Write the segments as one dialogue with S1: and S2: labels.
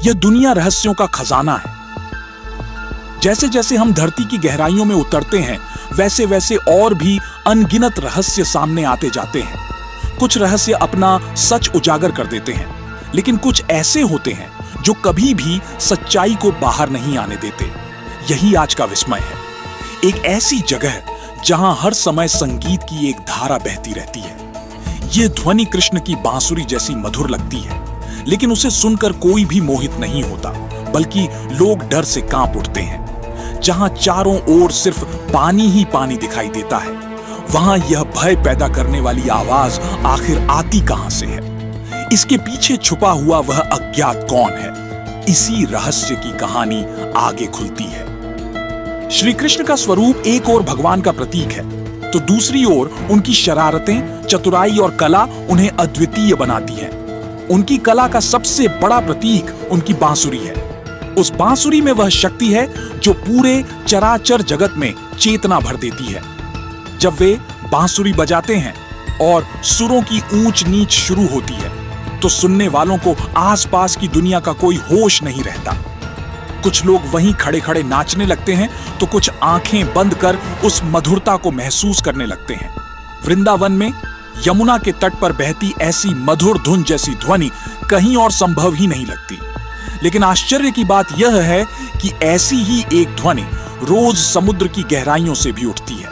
S1: यह दुनिया रहस्यों का खजाना है। जैसे जैसे हम धरती की गहराइयों में उतरते हैं, वैसे वैसे और भी अनगिनत रहस्य सामने आते जाते हैं। कुछ रहस्य अपना सच उजागर कर देते हैं, लेकिन कुछ ऐसे होते हैं जो कभी भी सच्चाई को बाहर नहीं आने देते। यही आज का विस्मय है। एक ऐसी जगह जहां हर समय संगीत की एक धारा बहती रहती है। यह ध्वनि कृष्ण की बांसुरी जैसी मधुर लगती है, लेकिन उसे सुनकर कोई भी मोहित नहीं होता, बल्कि लोग डर से कांप उठते हैं। जहां चारों ओर सिर्फ पानी ही पानी दिखाई देता है, वहां यह भय पैदा करने वाली आवाज आखिर आती कहां से है? इसके पीछे छुपा हुआ वह अज्ञात कौन है? इसी रहस्य की कहानी आगे खुलती है। श्री कृष्ण का स्वरूप एक ओर भगवान का प्रतीक है, तो दूसरी ओर उनकी शरारतें, चतुराई और कला उन्हें अद्वितीय बनाती है। उनकी कला का सबसे बड़ा प्रतीक उनकी बांसुरी है। उस बांसुरी में वह शक्ति है जो पूरे चराचर जगत में चेतना भर देती है। जब वे बांसुरी बजाते हैं और सुरों की ऊंच नीच शुरू होती है, तो सुनने वालों को आसपास की दुनिया का कोई होश नहीं रहता। कुछ लोग वहीं खड़े खड़े नाचने लगते हैं, तो कुछ आंखें बंद कर उस मधुरता को महसूस करने लगते हैं। वृंदावन में यमुना के तट पर बहती ऐसी मधुर धुन जैसी ध्वनि कहीं और संभव ही नहीं लगती। लेकिन आश्चर्य की बात यह है कि ऐसी ही एक ध्वनि रोज समुद्र की गहराइयों से भी उठती है।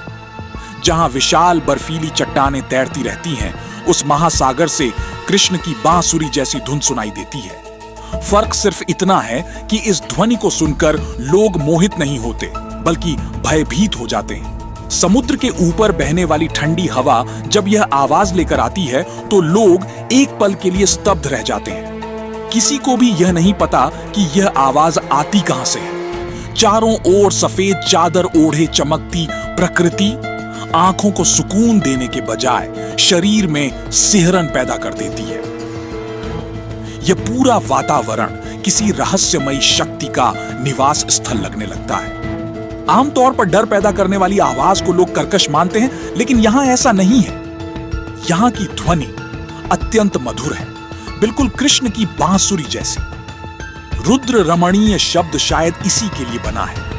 S1: जहां विशाल बर्फीली चट्टानें तैरती रहती हैं, उस महासागर से कृष्ण की बांसुरी जैसी धुन सुनाई देती है। फर्क सिर्फ इतना है कि इस ध्वनि को सुनकर लोग मोहित नहीं होते, बल्कि भयभीत हो जाते हैं। समुद्र के ऊपर बहने वाली ठंडी हवा जब यह आवाज लेकर आती है, तो लोग एक पल के लिए स्तब्ध रह जाते हैं। किसी को भी यह नहीं पता कि यह आवाज आती कहां से है। चारों ओर सफेद चादर ओढ़े चमकती प्रकृति आंखों को सुकून देने के बजाय शरीर में सिहरन पैदा कर देती है। यह पूरा वातावरण किसी रहस्यमयी शक्ति का निवास स्थल लगने लगता है। आमतौर पर डर पैदा करने वाली आवाज को लोग कर्कश मानते हैं, लेकिन यहां ऐसा नहीं है। यहां की ध्वनि अत्यंत मधुर है, बिल्कुल कृष्ण की बांसुरी जैसी। रुद्र रमणीय शब्द शायद इसी के लिए बना है।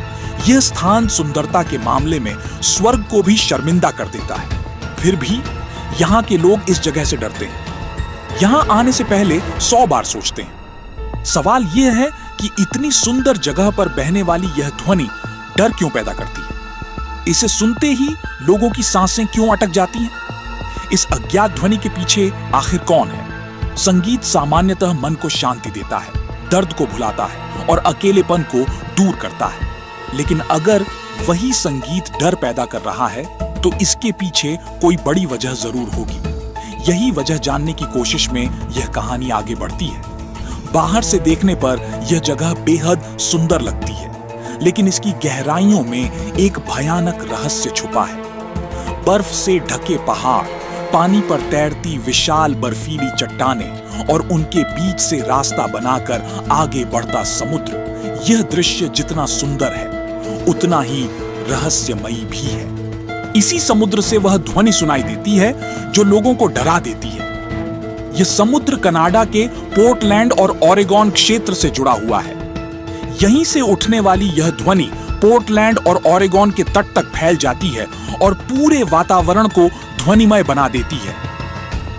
S1: यह स्थान सुंदरता के मामले में स्वर्ग को भी शर्मिंदा कर देता है। फिर भी यहां के लोग इस जगह से डरते हैं। यहां आने से पहले 100 बार सोचते हैं। सवाल यह है कि इतनी सुंदर जगह पर बहने वाली यह ध्वनि डर क्यों पैदा करती है? इसे सुनते ही लोगों की सांसें क्यों अटक जाती हैं? इस अज्ञात ध्वनि के पीछे आखिर कौन है? संगीत सामान्यतः मन को शांति देता है, दर्द को भुलाता है और अकेलेपन को दूर करता है। लेकिन अगर वही संगीत डर पैदा कर रहा है, तो इसके पीछे कोई बड़ी वजह जरूर होगी। यही वजह जानने की कोशिश में यह कहानी आगे बढ़ती है। बाहर से देखने पर यह जगह बेहद सुंदर लगती है, लेकिन इसकी गहराइयों में एक भयानक रहस्य छुपा है। बर्फ से ढके पहाड़, पानी पर तैरती विशाल बर्फीली चट्टानें और उनके बीच से रास्ता बनाकर आगे बढ़ता समुद्र। यह दृश्य जितना सुंदर है, उतना ही रहस्यमयी भी है। इसी समुद्र से वह ध्वनि सुनाई देती है जो लोगों को डरा देती है। यह समुद्र कनाडा के पोर्टलैंड और ओरेगॉन क्षेत्र से जुड़ा हुआ है। यहीं से उठने वाली यह ध्वनि पोर्टलैंड और ओरेगॉन के तट तक फैल जाती है और पूरे वातावरण को ध्वनिमय बना देती है।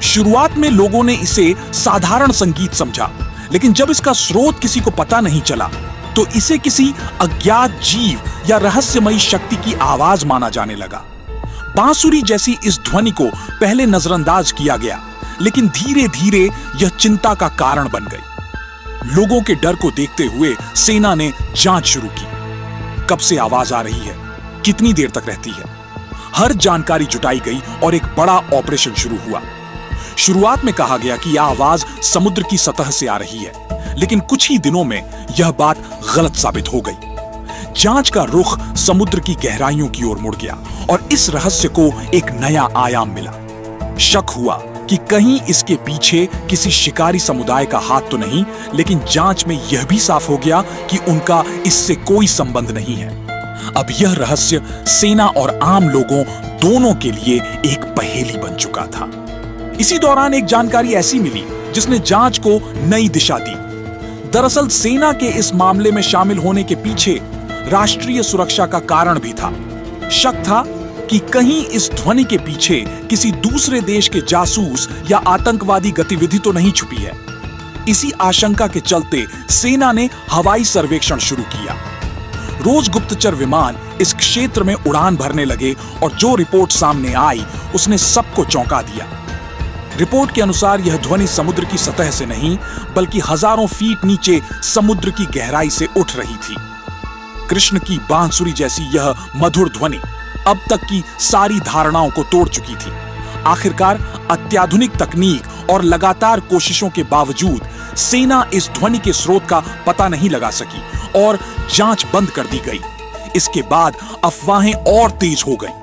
S1: शुरुआत में लोगों ने इसे साधारण संगीत समझा, लेकिन जब इसका स्रोत किसी को पता नहीं चला, तो इसे किसी अज्ञात जीव या रहस्यमयी शक्ति की आवाज माना जाने लगा। बांसुरी जैसी इस ध्वनि को पहले नजरअंदाज किया गया, लेकिन धीरे धीरे यह चिंता का कारण बन गई। लोगों के डर को देखते हुए सेना ने जांच शुरू की। कब से आवाज आ रही है, कितनी देर तक रहती है, हर जानकारी जुटाई गई और एक बड़ा ऑपरेशन शुरू हुआ। शुरुआत में कहा गया कि यह आवाज समुद्र की सतह से आ रही है, लेकिन कुछ ही दिनों में यह बात गलत साबित हो गई। जांच का रुख समुद्र की गहराइयों की ओर मुड़ गया और इस रहस्य को एक नया आयाम मिला। शक हुआ कि कहीं इसके पीछे किसी शिकारी समुदाय का हाथ तो नहीं, लेकिन जांच में यह भी साफ हो गया कि उनका इससे कोई संबंध नहीं है। अब यह रहस्य सेना और आम लोगों दोनों के लिए एक पहेली बन चुका था। इसी दौरान एक जानकारी ऐसी मिली जिसने जांच को नई दिशा दी। दरअसल सेना के इस मामले में शामिल होने के पीछे राष्ट्रीय सुरक्षा का कारण भी था। शक था कि कहीं इस ध्वनि के पीछे किसी दूसरे देश के जासूस या आतंकवादी गतिविधि तो नहीं छुपी है। इसी आशंका के चलते सेना ने हवाई सर्वेक्षण शुरू किया। रोज गुप्तचर विमान इस क्षेत्र में उड़ान भरने लगे और जो रिपोर्ट सामने आई उसने सबको चौंका दिया। रिपोर्ट के अनुसार यह ध्वनि समुद्र की सतह से नहीं बल्कि हजारों फीट नीचे समुद्र की गहराई से उठ रही थी। कृष्ण की बांसुरी जैसी यह मधुर ध्वनि अब तक की सारी धारणाओं को तोड़ चुकी थी। आखिरकार अत्याधुनिक तकनीक और लगातार कोशिशों के बावजूद सेना इस ध्वनि के स्रोत का पता नहीं लगा सकी और जांच बंद कर दी गई। इसके बाद अफवाहें और तेज हो गईं।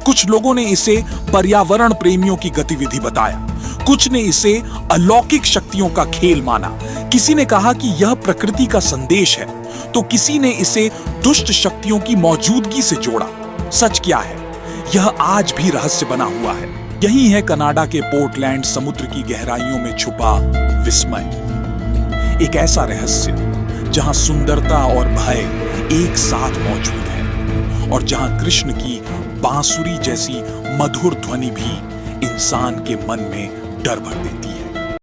S1: कुछ लोगों ने इसे पर्यावरण प्रेमियों की गतिविधि बताया, कुछ ने इसे अलौकिक शक्तियों का खेल माना, किसी ने कहा कि यह प्रकृति का संदेश है, तो किसी ने इसे दुष्ट शक्तियों की मौजूदगी से जोड़ा। सच क्या है, यह आज भी रहस्य बना हुआ है। यही है कनाडा के पोर्टलैंड समुद्र की गहराइयों में छुपा विस्मय। एक ऐसा रहस्य जहां सुंदरता और भय एक साथ मौजूद है और जहां कृष्ण की बांसुरी जैसी मधुर ध्वनि भी इंसान के मन में डर भर देती है।